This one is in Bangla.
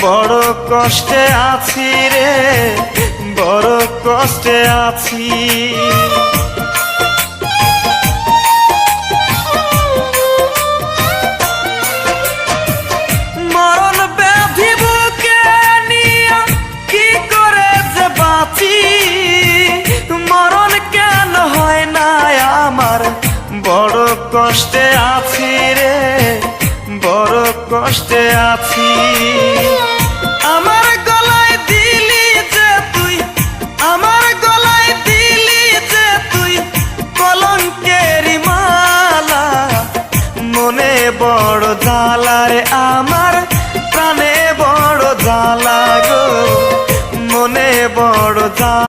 বড় কষ্টে আছি রে, বড় কষ্টে আছি। মরণ ব্যাধি বুকে নিয়া কি করে যে বাঁচি, মরণ কেন হয় না আমার, বড় কষ্টে আছি রে, বড় কষ্টে আছি।